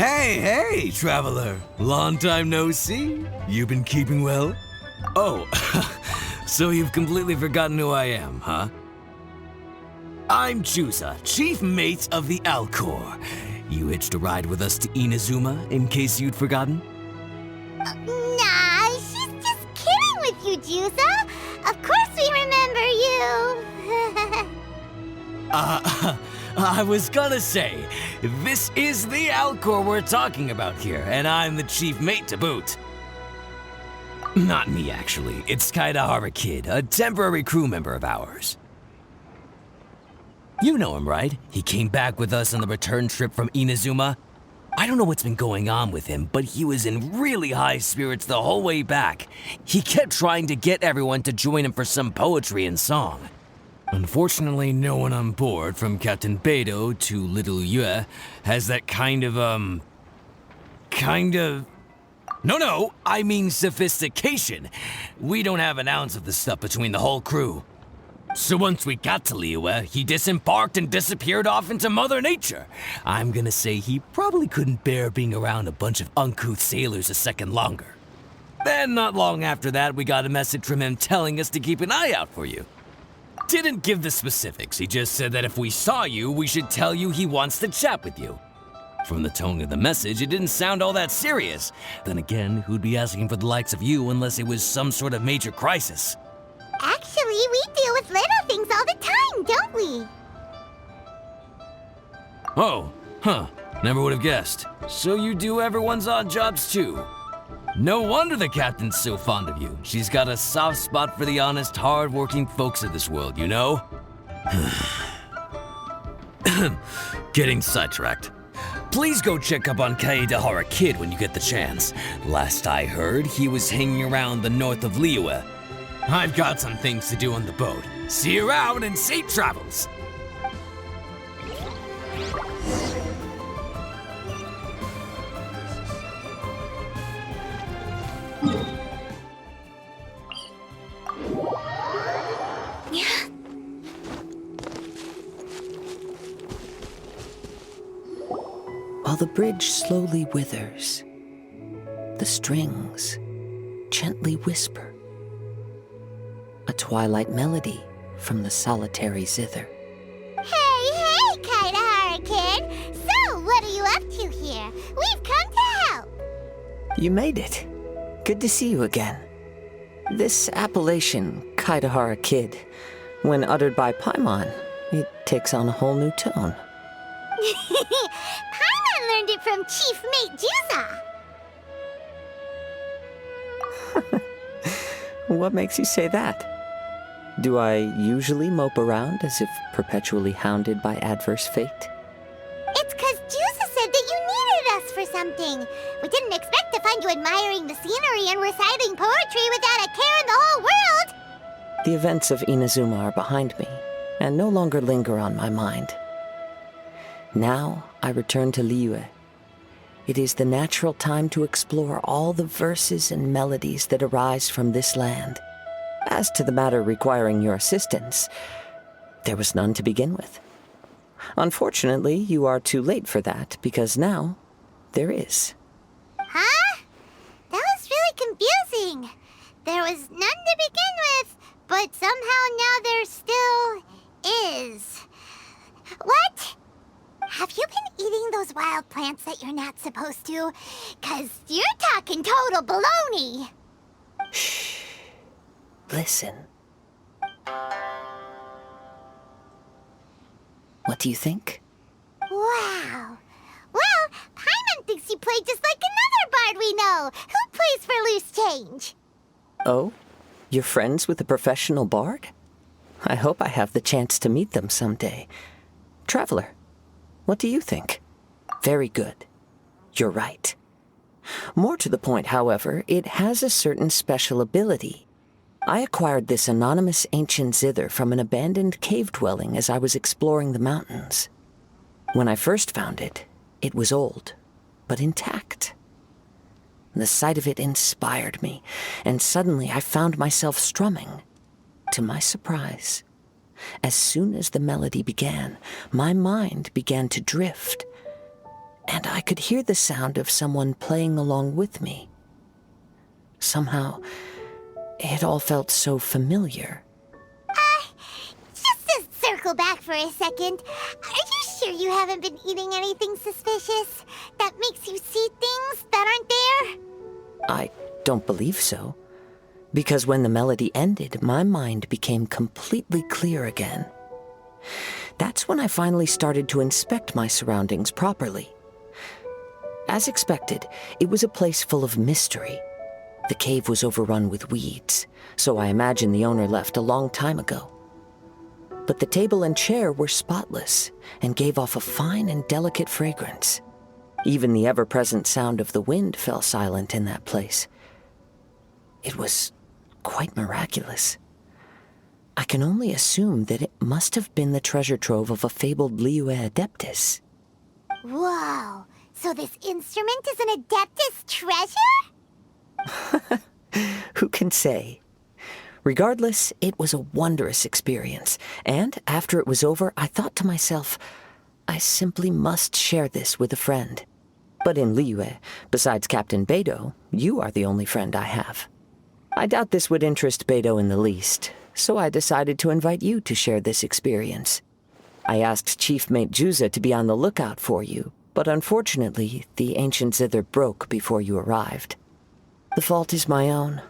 Hey, traveler. Long time no see. You been keeping well? Oh, so you've completely forgotten who I am, huh? I'm Juza, chief mate of the Alcor. You hitched a ride with us to Inazuma, in case you'd forgotten? Nah, she's just kidding with you, Juza. Of course we remember you. I was gonna say, this is the Alcor we're talking about here, and I'm the chief mate to boot. Not me, actually. It's Kaidahara Kid, a temporary crew member of ours. You know him, right? He came back with us on the return trip from Inazuma. I don't know what's been going on with him, but he was in really high spirits the whole way back. He kept trying to get everyone to join him for some poetry and song. Unfortunately, no one on board, from Captain Beidou to Little Yue, has that kind of No, I mean sophistication. We don't have an ounce of the stuff between the whole crew. So once we got to Liyue, he disembarked and disappeared off into Mother Nature. I'm gonna say he probably couldn't bear being around a bunch of uncouth sailors a second longer. Then, not long after that, we got a message from him telling us to keep an eye out for you. Didn't give the specifics, he just said that if we saw you, we should tell you he wants to chat with you. From the tone of the message, it didn't sound all that serious. Then again, who'd be asking for the likes of you unless it was some sort of major crisis? Actually, we deal with little things all the time, don't we? Oh, never would have guessed. So you do everyone's odd jobs too. No wonder the captain's so fond of you. She's got a soft spot for the honest, hard-working folks of this world, you know? Getting sidetracked. Please go check up on Kaidahara Kid when you get the chance. Last I heard, he was hanging around the north of Liyue. I've got some things to do on the boat. See you around and safe travels! While the bridge slowly withers, the strings gently whisper a twilight melody from the solitary zither. Hey, Kaidahara Kid! So, what are you up to here? We've come to help! You made it. Good to see you again. This appellation, Kaidahara Kid, when uttered by Paimon, it takes on a whole new tone. Paimon learned it from Chief Mate Juza. What makes you say that? Do I usually mope around as if perpetually hounded by adverse fate? It's 'cause Juza said that you needed us for something. We didn't expect to find you admiring the scenery and reciting poetry without a care in the whole world. The events of Inazuma are behind me, and no longer linger on my mind. Now I return to Liyue. It is the natural time to explore all the verses and melodies that arise from this land. As to the matter requiring your assistance, there was none to begin with. Unfortunately, you are too late for that, because now there is. Huh? That was really confusing. There was none to begin with, but somehow now there still is. What? Have you been eating those wild plants that you're not supposed to? 'Cause you're talking total baloney. Shh. Listen. What do you think? Wow. Well, Paimon thinks you play just like another bard we know, who plays for loose change. Oh? You're friends with a professional bard? I hope I have the chance to meet them someday. Traveler, what do you think? Very good. You're right. More to the point, however, it has a certain special ability. I acquired this anonymous ancient zither from an abandoned cave dwelling as I was exploring the mountains. When I first found it, it was old, but intact. The sight of it inspired me, and suddenly I found myself strumming. To my surprise, as soon as the melody began, my mind began to drift, and I could hear the sound of someone playing along with me. Somehow, it all felt so familiar. Just to circle back for a second, are you sure you haven't been eating anything suspicious that makes you see things that aren't there? I don't believe so, because when the melody ended, my mind became completely clear again. That's when I finally started to inspect my surroundings properly. As expected, it was a place full of mystery. The cave was overrun with weeds, so I imagine the owner left a long time ago. But the table and chair were spotless and gave off a fine and delicate fragrance. Even the ever-present sound of the wind fell silent in that place. It was quite miraculous. I can only assume that it must have been the treasure trove of a fabled Liyue Adeptus. Whoa, so this instrument is an Adeptus treasure? Who can say? Regardless, it was a wondrous experience, and after it was over, I thought to myself, I simply must share this with a friend. But in Liyue, besides Captain Beidou, you are the only friend I have. I doubt this would interest Beidou in the least, so I decided to invite you to share this experience. I asked Chief Mate Juza to be on the lookout for you, but unfortunately, the ancient zither broke before you arrived. The fault is my own.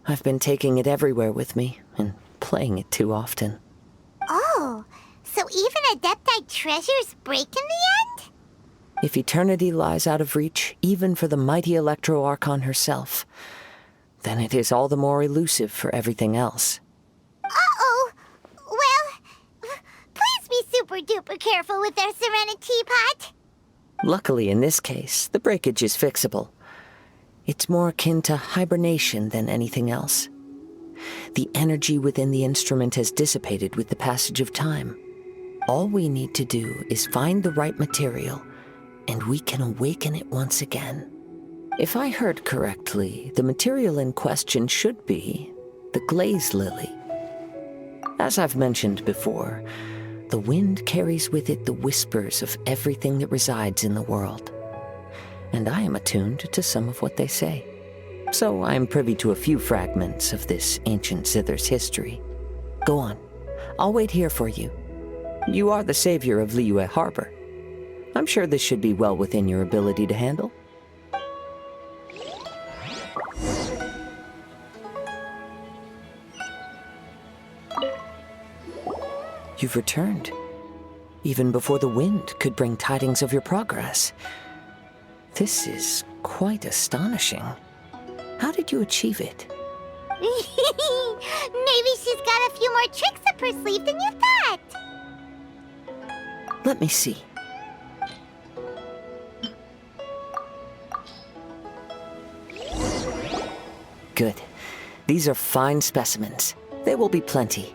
I've been taking it everywhere with me, and playing it too often. Oh, so even Adepti treasures break in the end? If eternity lies out of reach, even for the mighty Electro Archon herself, then it is all the more elusive for everything else. Uh-oh. Well, please be super-duper careful with their Serena teapot. Luckily, in this case, the breakage is fixable. It's more akin to hibernation than anything else. The energy within the instrument has dissipated with the passage of time. All we need to do is find the right material, and we can awaken it once again. If I heard correctly, the material in question should be the glaze lily. As I've mentioned before, the wind carries with it the whispers of everything that resides in the world. And I am attuned to some of what they say. So I am privy to a few fragments of this ancient zither's history. Go on. I'll wait here for you. You are the savior of Liyue Harbor. I'm sure this should be well within your ability to handle. You've returned, even before the wind could bring tidings of your progress. This is quite astonishing. How did you achieve it? Maybe she's got a few more tricks up her sleeve than you thought. Let me see. Good. These are fine specimens. There will be plenty.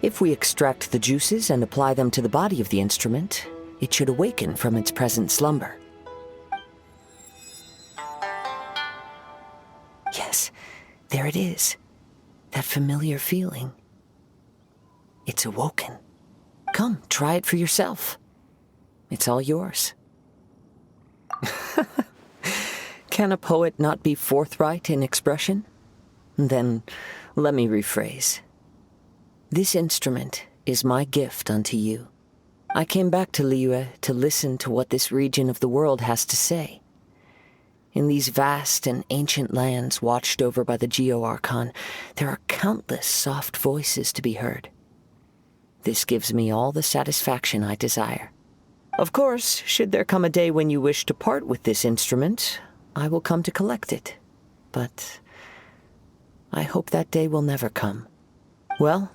If we extract the juices and apply them to the body of the instrument, it should awaken from its present slumber. Yes, there it is. That familiar feeling. It's awoken. Come, try it for yourself. It's all yours. Can a poet not be forthright in expression? Then let me rephrase. This instrument is my gift unto you. I came back to Liyue to listen to what this region of the world has to say. In these vast and ancient lands watched over by the Geo-Archon, there are countless soft voices to be heard. This gives me all the satisfaction I desire. Of course, should there come a day when you wish to part with this instrument, I will come to collect it. But I hope that day will never come. Well,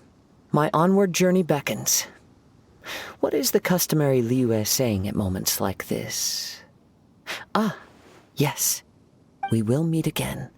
my onward journey beckons. What is the customary Liyue saying at moments like this? Ah, yes, we will meet again.